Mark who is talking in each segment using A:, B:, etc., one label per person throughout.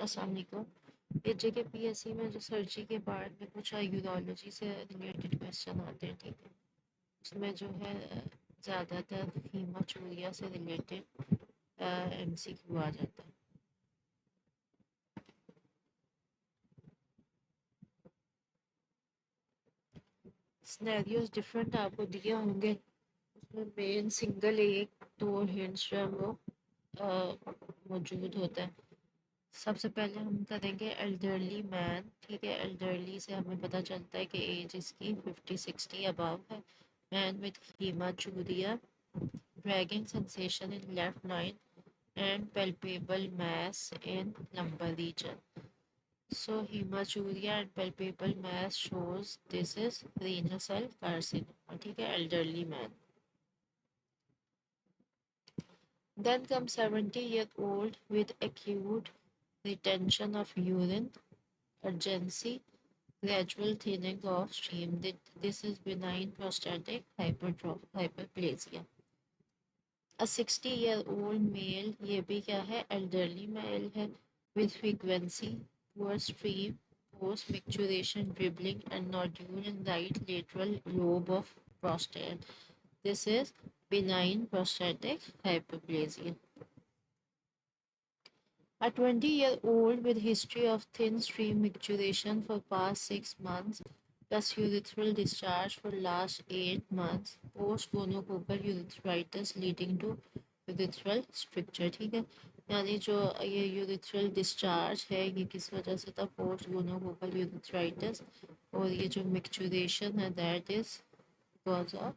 A: अस्सलाम वालेकुम। ये जेके पीएससी में जो सर्जरी के बारे में कुछ यूरोलॉजी से रिलेटेड क्वेश्चन आते हैं, ठीक है। उसमें जो है ज़्यादातर हीमाचूरिया से रिलेटेड एमसीक्यू आ जाता है। सिनेरियोज डिफरेंट आपको दिए होंगे, उसमें मेन सिंगल एक दो हिंट्स जो है वो मौजूद होता है। सबसे पहले हम करेंगे एल्डरली मैन, ठीक है। एल्डरली से हमें पता चलता है कि एज इसकी 50-60 अबव है। Man with haematuria, dragging sensation in left line and palpable mass in lumbar region. So hematuria and palpable mass shows this is renal cell carcinoma, ठीक है, elderly man. Then comes 70-year-old with acute retention of urine, urgency, gradual thinning of stream. This is benign prostatic hyperplasia. A 60-year-old male, ये भी क्या है, elderly male है, with frequency, poor stream, post micturiation dribbling and nodule in right lateral lobe of prostate. This is benign prostatic hyperplasia. A 20-year-old with history of thin stream micturition for past 6 months plus urethral discharge for last 8 months, post gonococcal urethritis leading to urethral structure, ठीक है। यानी जो ये urethral discharge है ये किस वजह से था, पोस्ट गोनोकोकल यूरिथ्राइटिस, और ये जो मिक्चुरेशन है that is because of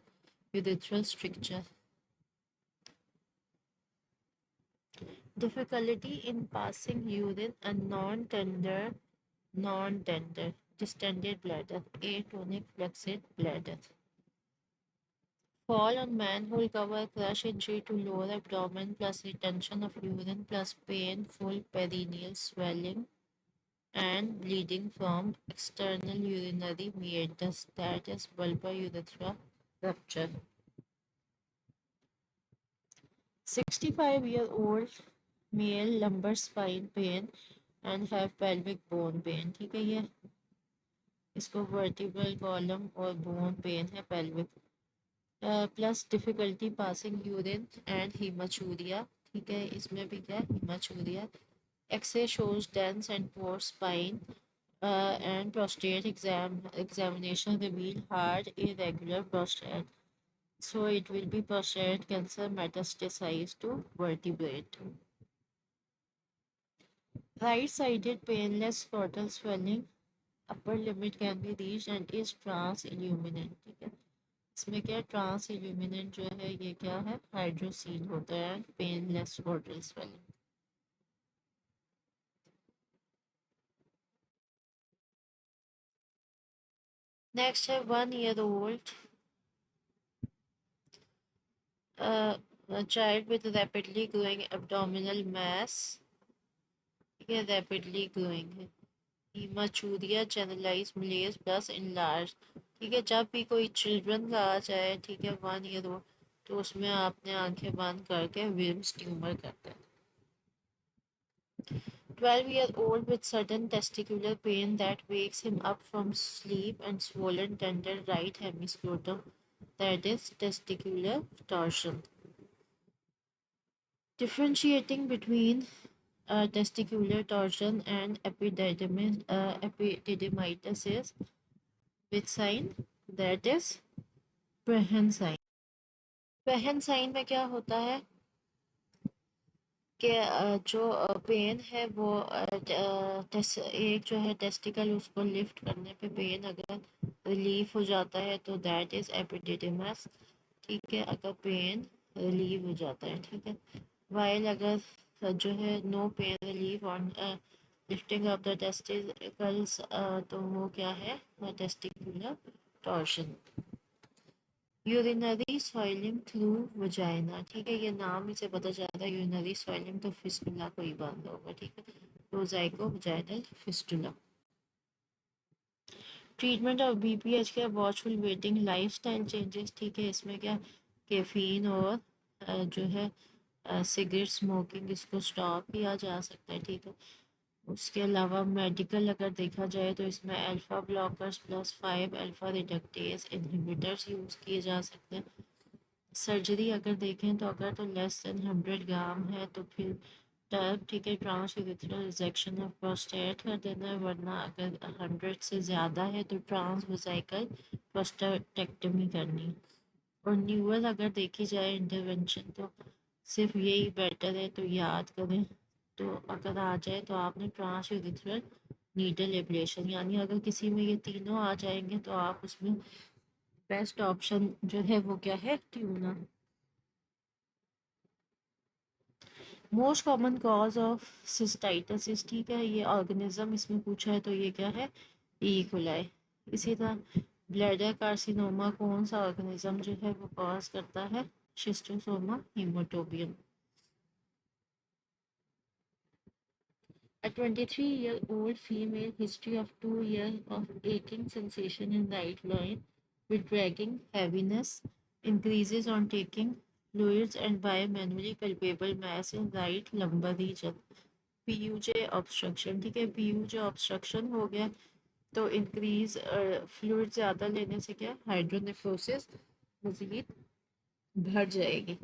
A: urethral structure. Difficulty in passing urine and non-tender distended bladder, atonic flaccid bladder. Fall on manhole cover, crush injury to lower abdomen plus retention of urine plus painful perineal swelling and bleeding from external urinary meatus, that is vulvar urethra rupture. 65-year-old male lumbar spine pain and have pelvic bone pain, ठीक है। ये इसको vertebral column और bone pain है pelvic, plus difficulty passing urine and haematuria, ठीक है। इसमें भी क्या haematuria. X ray shows dense and poor spine and prostate examination reveal hard irregular prostate, so it will be prostate cancer metastasized to vertebrate. Right sided painless scrotal swelling, upper limit can be reached and is trans illuminant, ठीक है। इसमें क्या trans इल्यूमिनेंट जो है ये क्या है, hydrocele होता है, पेनलेस स्क्रोटल स्वेलिंग. नेक्स्ट है 1 year old child with rapidly growing abdominal mass, ये रैपिडली ग्रोइंग है. हीमाचूरिया जनरलाइज मलेज प्लस इनलार्ज, ठीक है। जब भी कोई चिल्ड्रन का आ जाए, ठीक है, 1 year old, तो उसमें आपने आंखें बंद करके विम्स ट्यूमर करते हैं. 12-year-old with sudden testicular pain that wakes him up from sleep and swollen tender right hemiscrotum, that is testicular torsion. Differentiating between testicular torsion and epididymitis is which sign, that is Brehen sign. Brehen sign में क्या होता है कि जो pen है वो एक जो है टेस्टिकल, उसको लिफ्ट करने पे पेन अगर रिलीफ हो जाता है तो दैट इज एपिडिडिमस, ठीक है। अगर पेन रिलीव हो जाता है, ठीक है। वाइल अगर जो है no pain relief on lifting of the testicles, तो वो क्या है, testicular torsion. Urinary soiling through vagina, ठीक है। ये नाम ही से पता चलता है यूरिनरी सॉइलिंग, तो फिस्टुला को ही बांधा होगा, ठीक है। रोजाइको vaginal fistula. Treatment of BPH का वॉचफुल वेटिंग, लाइफस्टाइल चेंजेस, ठीक है। इसमें क्या कैफीन और जो है सिगरेट स्मोकिंग, इसको स्टॉप किया जा सकता है, ठीक है। उसके अलावा मेडिकल अगर देखा जाए तो इसमें alpha blockers plus 5 alpha reductase inhibitors use किए जा सकते हैं। सर्जरी अगर देखें तो अगर तो लेस देन 100 ग्राम है तो फिर तब ठीक है ट्रांसयूरेथ्रल रिजेक्शन ऑफ प्रोस्टेट कर देना है, वरना अगर 100 से ज़्यादा है तो ट्रांसवेसाइकल प्रोस्टेटेक्टमी करनी है। और न्यूअर अगर देखी जाए इंटरवेंशन तो सिर्फ यही बेटर है, तो याद करें। तो अगर आ जाए तो आपने ट्रांसयूरेथ्रल नीडल एब्लेशन, यानी अगर किसी में ये तीनों आ जाएंगे तो आप उसमें बेस्ट ऑप्शन जो है वो क्या है, tuner. Most common cause of cystitis, ठीक है, ये ऑर्गेनिज्म इसमें पूछा है तो ये क्या है, ई कोलाई। इसी तरह ब्लैडर कार्सिनोमा कौन सा ऑर्गेनिज्म जो है वो कॉज करता है, Schistosoma हीमोटोबियम। A 23-year-old female history of 2 years of aching sensation in right loin with dragging heaviness, increases on taking fluids and bimanually palpable mass in right lumbar region. PUJ obstruction, ठीक है, पीयूजे obstruction हो गया तो increase fluid ज़्यादा लेने से क्या hydronephrosis मजीद बढ़ जाएगी।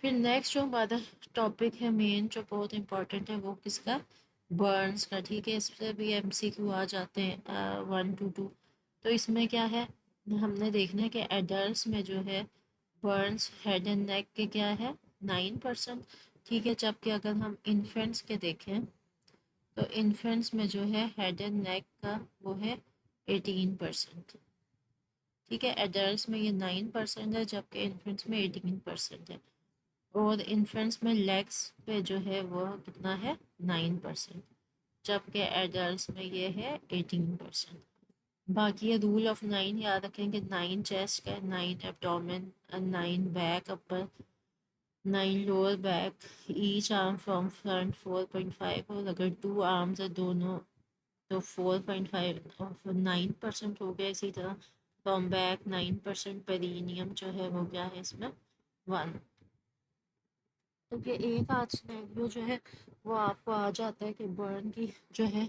A: फिर नेक्स्ट जो हमारा टॉपिक है मेन जो बहुत इंपॉर्टेंट है वो किसका, बर्न्स का, ठीक है। इस पर भी एमसीक्यू आ जाते हैं 1 to 2। तो इसमें क्या है, हमने देखना है कि एडल्ट में जो है बर्न्स हेड एंड नेक के क्या है 9%, ठीक है। जबकि अगर हम इन्फेंट्स के देखें तो इन्फेंट्स में जो है हेड एंड नेक का वो है 18%, ठीक है। एडल्ट में ये 9% है जबकि इन्फेंट्स में 18% है। और इन्फेंट्स में लेग्स पे जो है वो कितना है 9%, जबकि एडल्ट में ये है 18%। बाकी ये रूल ऑफ 9 याद रखें कि 9 चेस्ट का, 9 abdomen, 9 back upper, 9 lower back, each arm from front 4.5, और अगर 2 आर्म्स है दोनों तो 4.5 और 9% हो गया। इसी तरह फ्रॉम बैक 9%, पेरिनियम जो है वो क्या है इसमें 1। तो ये एक आध सिनेरियो जो है वो आपको आ जाता है कि बर्न की जो है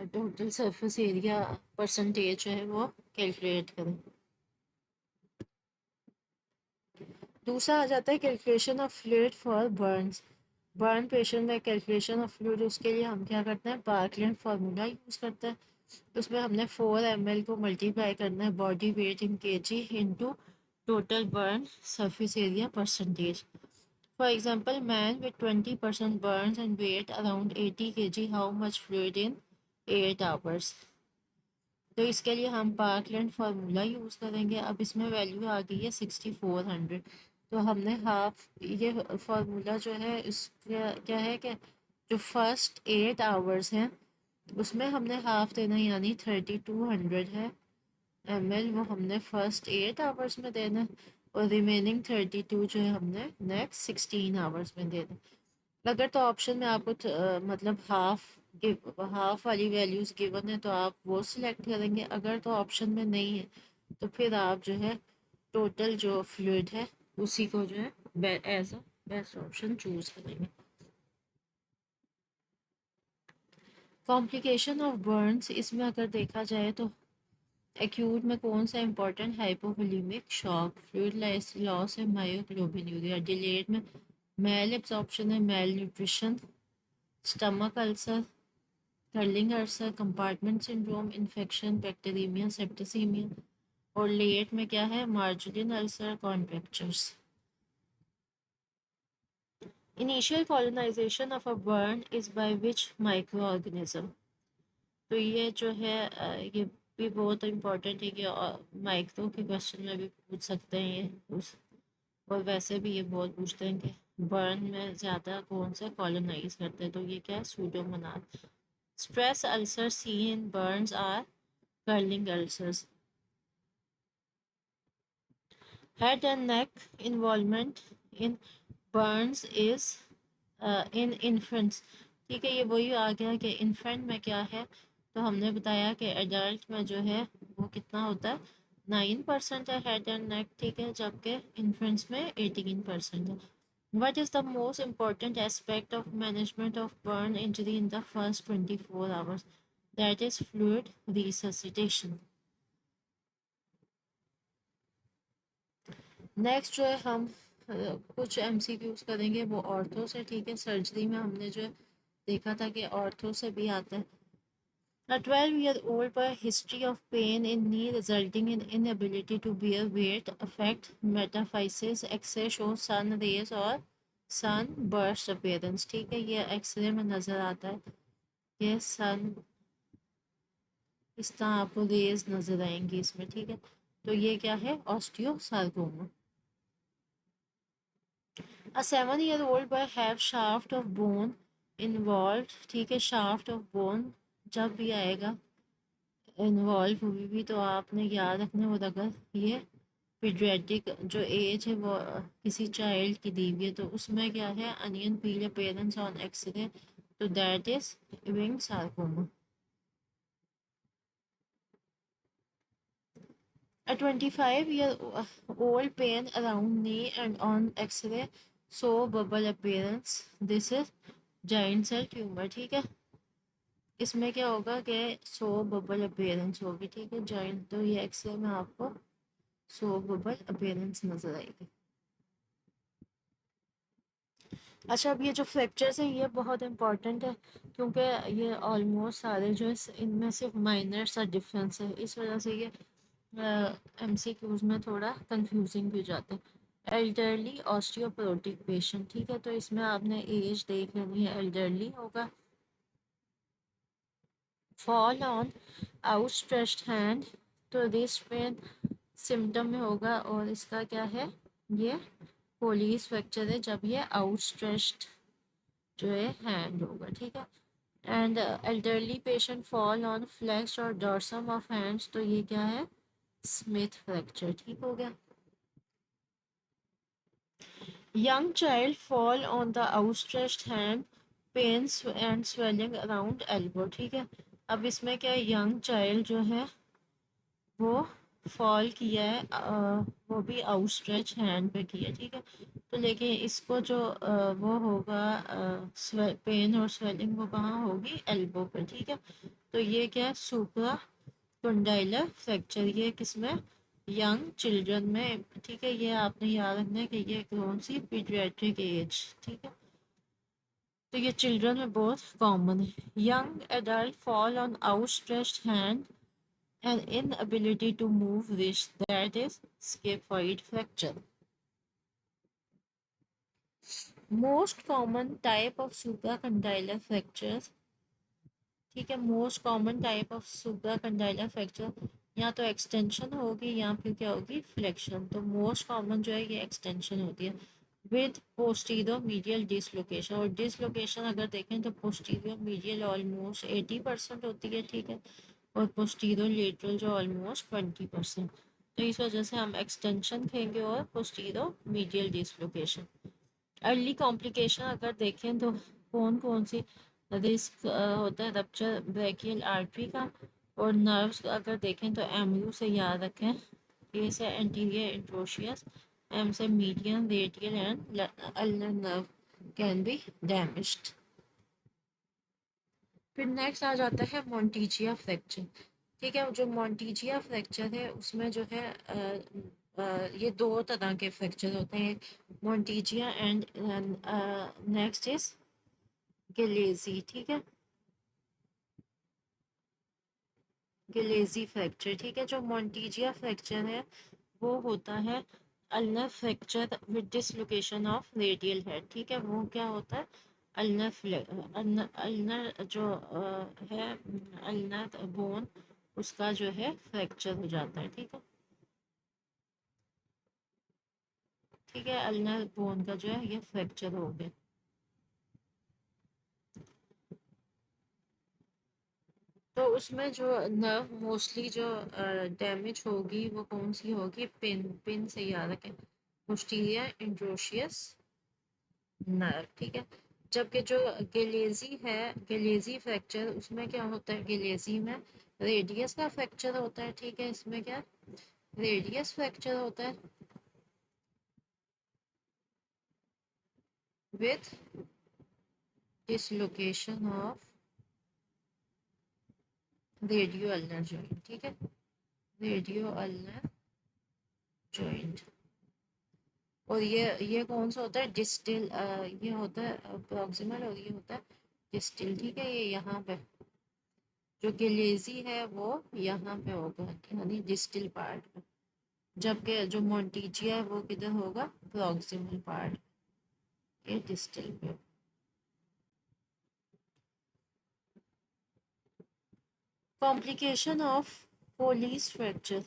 A: टोटल सरफेस एरिया परसेंटेज जो है वो कैलकुलेट करें। दूसरा आ जाता है calculation of fluid for Burns. Burn patient में कैलकुलेशन ऑफ फ्लूइड, उसके लिए हम क्या करते हैं, पार्कलैंड फार्मूला यूज़ करते हैं। उसमें हमने 4 ml को मल्टीप्लाई करना है body weight in KG into total burn surface area percentage. For example, man with 20% burns and weight around 80 kg, how much fluid in 8 hours? तो इसके लिए हम पार्कलैंड फार्मूला यूज़ करेंगे। अब इसमें वैल्यू आ गई है 6400। तो हमने हाफ, ये फार्मूला जो है इसका क्या है कि जो फर्स्ट 8 आवर्स हैं उसमें हमने हाफ देना, यानी 3200 है ml, वो हमने फर्स्ट 8 आवर्स में देना, और रिमेनिंग 32 जो है हमने नेक्स्ट 16 आवर्स में देना। अगर तो ऑप्शन में आपको मतलब हाफ वाली वैल्यूज़ गिवन है तो आप वो सिलेक्ट करेंगे। अगर तो ऑप्शन में नहीं है तो फिर आप जो है टोटल जो फ्लूइड है उसी को जो है as a best option choose करेंगे। कॉम्प्लिकेशन ऑफ बर्न्स, इसमें अगर देखा जाए तो एक्यूट में कौन सा important, hypovolaemic shock, fluid loss है, मायोग्लोबिनूरिया। डिलेड में मेल एब्जॉर्प्शन है, malnutrition, stomach ulcer, Curling ulcer, compartment syndrome, infection, bacteraemia, septicaemia. और लेट में क्या है, Marjolin ulcer, contractures. Initial colonisation of a burn is by which microorganism. तो ये जो है ये भी बहुत इम्पोर्टेंट है कि माइक्रो के क्वेश्चन में भी पूछ सकते हैं ये उस, और वैसे भी ये बहुत पूछते हैं कि बर्न में ज़्यादा कौन सा कॉलोनाइज करते हैं, तो ये क्या है, pseudomonas. Stress ulcer see in burns are Curling ulcers. Head and neck involvement in burns is in infants, ठीक है। ये वही आ गया कि इन्फेंट में क्या है, तो हमने बताया कि एडल्ट में जो है वो कितना होता है 9% है हेड एंड नेक, ठीक है, जबकि इन्फेंट्स में 18% है। What is the most important aspect of management of burn injury in the first 24 hours? That is fluid resuscitation. Next जो है हम कुछ एमसीक्यूज करेंगे वो ऑर्थो से, ठीक है। सर्जरी में हमने जो देखा था कि ऑर्थो से भी आता है। A 12-year-old boy history of pain in knee resulting in inability to bear weight affect metaphysis X ray show sun rays और सन बर्स्ट अपीयरेंस, ठीक है। ये एक्सरे में नज़र आता है, ये सन इस तरह आपको रेज नज़र आएंगी इसमें, ठीक है। तो ये क्या है? Osteosarcoma. A 7-year-old boy have shaft of bone involved, ठीक है। shaft of bone जब भी आएगा इन्वॉल्व हुई भी तो आपने याद रखना है। और अगर ये पीडियाट्रिक जो एज है वो किसी चाइल्ड की दी हुई है तो उसमें क्या है? Onion peel appearance on x ray, तो that is Ewing sarcoma. A 25-year-old pain around knee and on X-ray so bubble appearance. This is giant cell tumor, ठीक है। इसमें क्या होगा कि सो बबल अपीयरेंस होगी, ठीक है। जॉइंट तो ये एक्सरे में आपको सो बबल अपीयरेंस नजर आएगी। अच्छा, अब ये जो फ्रैक्चर्स हैं ये बहुत इंपॉर्टेंट है क्योंकि ये ऑलमोस्ट सारे जो है इनमें सिर्फ माइनर सा डिफरेंस है, इस वजह से ये एमसीक्यूज में थोड़ा कंफ्यूजिंग भी हो जाते हैं। एल्डरली ऑस्टियोपोरोटिक पेशेंट, ठीक है। तो इसमें आपने एज देख लेनी है, एल्डरली होगा। फॉल ऑन आउटस्ट्रेच्ड हैंड, तो रिस्ट पेन सिम्टम में होगा और इसका क्या है? ये कोलीज फ्रैक्चर है जब ये आउटस्ट्रेच्ड जो है हैंड होगा, ठीक है। And elderly patient fall on flex और डॉर्सम ऑफ हैंड्स, तो ये क्या है? स्मिथ फ्रैक्चर, ठीक हो गया। Young child fall on the outstretched hand, pains and swelling around elbow, ठीक है। अब इसमें क्या है? यंग चाइल्ड जो है वो फॉल किया है, वो भी आउटस्ट्रेच हैंड पे किया, ठीक है। तो लेकिन इसको जो वो होगा पेन और स्वेलिंग वो कहाँ होगी? एल्बो पे, ठीक है। तो ये क्या है? सुप्रा कंडाइलर फ्रैक्चर, ये किसमें? यंग चिल्ड्रन में, ठीक है। ये आपने याद रखना है कि ये कौन सी पीडियाट्रिक एज, ठीक है। तो ये चिल्ड्रन में बहुत कॉमन है। Young adult fall on outstretched hand and inability to move wrist, that is scaphoid fracture. Most common type of supracondylar fracture, ठीक है। Most common type of supracondylar fracture या तो एक्सटेंशन होगी या फिर क्या होगी? फ्लेक्शन। तो मोस्ट कॉमन जो है ये एक्सटेंशन होती है विद पोस्टीरियर मीडियल डिसलोकेशन। और डिसलोकेशन अगर देखें तो पोस्टीरियर मीडियल ऑलमोस्ट 80% होती है, ठीक है। और पोस्टीरियर लेटरल जो ऑलमोस्ट 20%। तो इस वजह से हम एक्सटेंशन कहेंगे और posterior medial dislocation. Early complication अगर देखें तो कौन कौन सी रिस्क होता है? रप्चर ब्रेकियल आर्टरी का। और नर्व्स अगर देखें तो एमयू से याद रखें, ए से एंटीरियर इंट्रोशियस, एम से median radial and ulnar nerve can be damaged. फिर नेक्स्ट आ जाता है मोंटीजिया फ्रैक्चर, ठीक है। जो मोंटीजिया फ्रैक्चर है उसमें जो है ये दो तरह के फ्रैक्चर होते हैं, मोंटीजिया एंड नेक्स्ट इज गिलेजी, ठीक है। गिलेजी फ्रैक्चर, ठीक है। जो मोंटीजिया फ्रैक्चर है वो होता है ulnar fracture with dislocation of radial head, ठीक है। वो क्या होता है? अल्नर जो है अल्नर बोन उसका जो है फ्रैक्चर हो जाता है, ठीक है। ठीक है, अल्नर बोन का जो है ये फ्रैक्चर हो गया। तो उसमें जो नर्व मोस्टली जो डैमेज होगी वो कौन सी होगी? पिन, पिन से याद रखें, पोस्टीरियर इंट्रोशियस नर्व, ठीक है। जबकि जो गिलेजी है, गिलेजी फ्रैक्चर उसमें क्या होता है? गिलेजी में रेडियस का फ्रैक्चर होता है, ठीक है। इसमें क्या रेडियस फ्रैक्चर होता है। with dislocation of radio ulnar joint, ठीक है, रेडियो अल्नर जॉइंट। और ये कौन सा होता है, डिस्टिल, ये होता है प्रॉक्सिमल और ये होता है डिस्टिल, ठीक है। ये यहाँ पे जो गिलेजी है वो यहाँ पे होगा, यानी डिस्टिल पार्ट में, जबकि जो मोन्टीजिया है वो किधर होगा, प्रॉक्सिमल पार्ट, ये डिस्टिल पे। Complication of police fracture,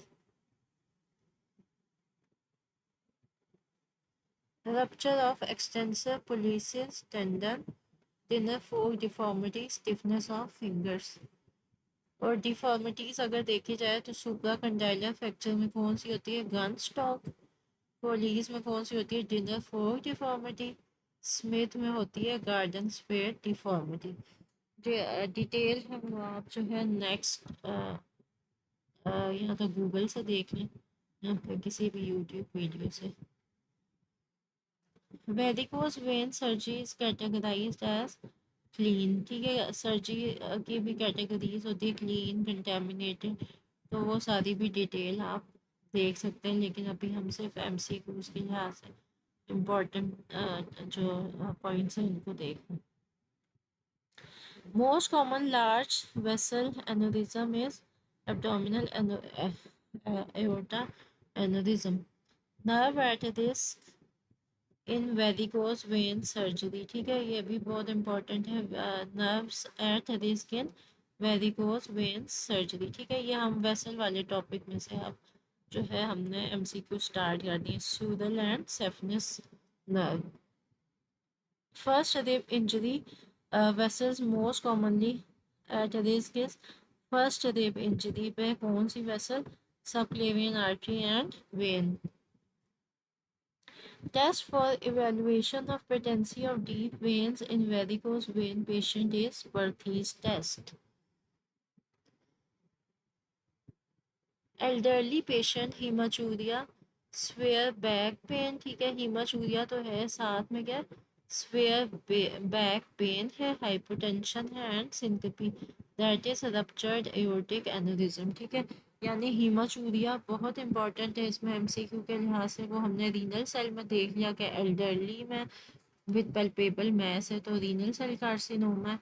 A: rupture of extensor pollicis tendon, dinner fork deformity, stiffness of fingers। और डिफॉर्मिटीज अगर देखी जाए तो सुप्रा कंडाइलर फ्रैक्चर में कौन सी होती है, गन स्टॉक। पोलीज में कौन सी होती है, डिनर फोर्क डिफॉर्मिटी। स्मिथ में होती है गार्डन स्पेयर डिफॉर्मिटी। डिटेल हम आप जो है नेक्स्ट यहाँ तो गूगल से देख लें या फिर किसी भी यूट्यूब वीडियो से। Varicose vein surgery is categorised as clean, ठीक है। सर्जरी की भी कैटेगरीज होती है, क्लीन, कंटेमिनेटेड, तो वो सारी भी डिटेल आप देख सकते हैं, लेकिन अभी हम सिर्फ एमसीक्यूज के लिहाज से इम्पोर्टेंट जो पॉइंट्स हैं उनको देख लें। Most common large vessel aneurysm is abdominal aorta aneurysm, nerve at risk in varicose vein surgery, ठीक है। ये भी बहुत इंपॉर्टेंट है, nerves at risk in varicose vein surgery, ठीक है। ये हम वेसल वाले टॉपिक में से अब जो है हमने एमसीक्यू स्टार्ट कर दिए। Sural and saphenous nerve, first rib injury, vessels most commonly at risk is, first rib injury पे कौन सी vessel, subclavian artery and vein. Test for evaluation of patency of deep veins in varicose vein patient is Perthes test. Elderly patient hematuria, severe back pain, ठीक है, hematuria तो है, साथ में क्या, severe back pain है, hypotension है and syncope, that is ruptured aortic aneurysm, ठीक है। यानी हीमाचूरिया बहुत इंपॉर्टेंट है इसमें एमसीक्यू के लिहाज से। वो हमने रीनल सेल में देख लिया कि एल्डरली में विद पल्पेबल मैस है तो रीनल सेल कार्सिनोमा है।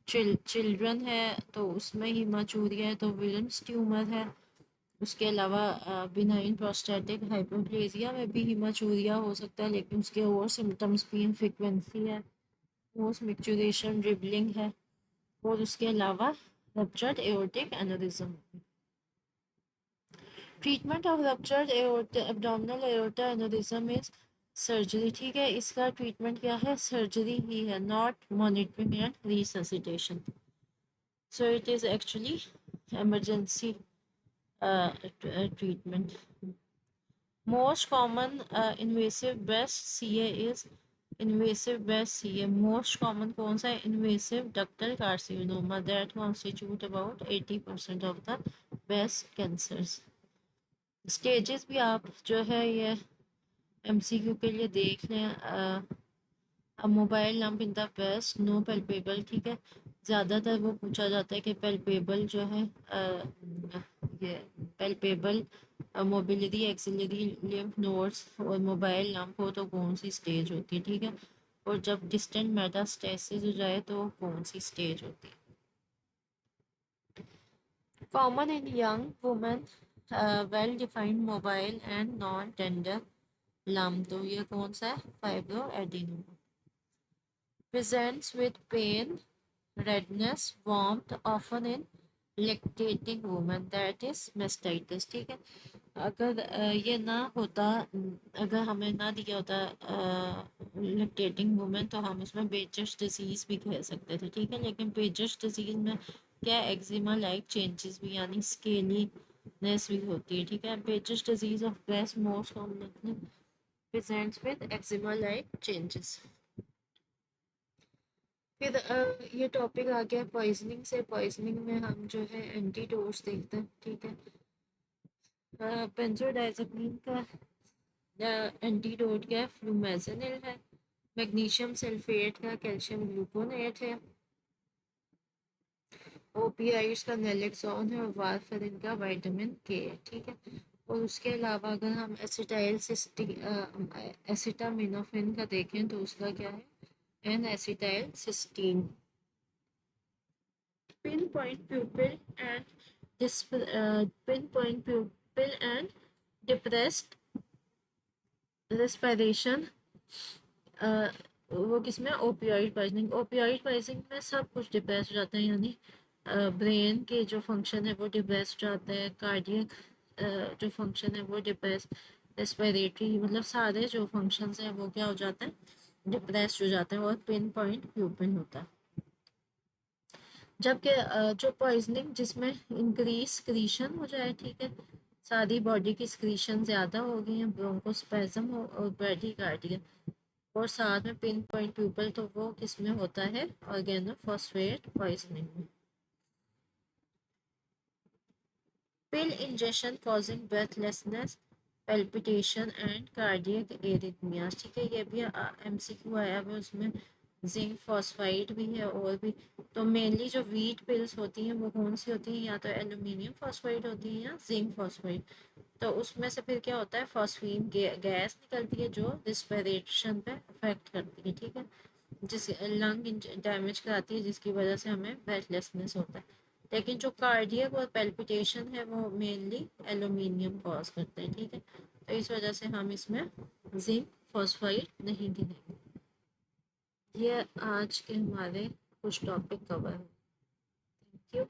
A: चिल्ड्रन है तो उसमें हीमाचूरिया है तो विल्म्स ट्यूमर है। उसके अलावा बिनाइन प्रोस्टेटिक हाइपोप्लेजिया में भी हीमाचूरिया हो सकता है, लेकिन उसके और सिम्टम्स भी हैं, फ्रिक्वेंसी है, पोस्ट मिक्चुरेशन, ड्रिबलिंग है, और उसके अलावा ruptured aortic aneurysm. Treatment of ruptured abdominal aorta aneurysm is surgery, ठीक है। इसका ट्रीटमेंट क्या है, सर्जरी ही है, not monitoring and resuscitation. So it is actually emergency treatment. Most common invasive breast CA is invasive breast CA. Most common कौन सा है, invasive ductal carcinoma, that constitute about 80% of the breast cancers. Stages भी आप जो है ये MCQ के लिए देख लें। Mobile lump in the breast, no palpable, ठीक है। ज़्यादातर वो पूछा जाता है कि पेल्पेबल जो है ये palpable mobility axillary lymph nodes और मोबाइल लम्प हो तो कौन सी स्टेज होती है, ठीक है। और जब डिस्टेंट मेटास्टेसिस हो जाए तो कौन सी स्टेज होती है। Common in young women, well defined mobile and non tender lump, तो ये कौन सा है, fibroadenoma. Presents with pain, redness, warmth, often in lactating women, that is mastitis, ठीक है। अगर ये ना होता, अगर हमें ना दिया होता लैक्टेटिंग वुमेन तो हम उसमें बेचस डिजीज़ भी कह सकते थे, ठीक है। लेकिन बेचस डिजीज़ में क्या, एक्जिमा लाइक चेंजेस भी, यानी स्केलीनेस भी होती है, ठीक है। Paget's disease of breast most commonly presents with eczema like changes. फिर ये टॉपिक आ गया पॉइजनिंग से। पॉइजनिंग में हम जो है एंटीडोट्स देखते हैं, ठीक है। बेंजोडाइज़ेपिन का एंटीडोट क्या है, फ्लूमेज़निल है। मैग्नीशियम सल्फेट का कैल्शियम ग्लूकोनेट है। ओपीआइड्स का नैलेक्सोन है और वारफेरिन का विटामिन के है, ठीक है। और उसके अलावा अगर हम एसिटामिनोफेन का देखें तो उसका क्या है, N acetylcysteine. Pinpoint pupil and depressed respiration, वो किसमें, ओपियोइड पॉइजनिंग। ओपियोइड पॉइजनिंग में सब कुछ डिप्रेस हो जाता है, यानी ब्रेन के जो फंक्शन है वो डिप्रेस हो जाता है, कार्डियक जो फंक्शन है वो डिप्रेस, रेस्पिरेटरी मतलब सारे जो फंक्शंस हैं वो क्या हो जाता है, डिप्रेस हो जाते हैं, और पिन पॉइंट प्यूपिल होता है। जबकि जो पॉइजनिंग जिसमें इंक्रीज स्क्रीशन हो जाए, ठीक है, सारी बॉडी की स्क्रीशन ज़्यादा हो गई है, ब्रोंकोस्पेज्म हो और ब्रेडिकार्डिया, और साथ में पिन पॉइंट प्यूपल, तो वो किसमें होता है, ऑर्गेनोफॉस्फेट पॉइजनिंग में। Pill injection causing breathlessness, palpitation and cardiac arrhythmias, ठीक है, ये भी एमसीक्यू आया हुआ है, उसमें जिंक फॉस्फाइड भी है और भी। तो मेनली जो वीट पिल्स होती हैं वो कौन सी होती हैं, या तो एल्यूमिनियम फॉस्फाइड होती है या जिंक फॉस्फाइड। तो उसमें से फिर क्या होता है, फॉस्फीन गैस निकलती है जो रिस्पिरेशन पे अफेक्ट करती है, ठीक है, जिस लंग डैमेज कराती है, जिसकी वजह से हमें ब्रेथलेसनेस होता है। लेकिन जो कार्डियक और पेल्पिटेशन है वो मेनली एल्यूमिनियम कॉज करते हैं, ठीक है, तो इस वजह से हम इसमें जिंक फॉस्फाइड नहीं गिनेंगे। ये आज के हमारे कुछ टॉपिक कवर हैं। Thank you.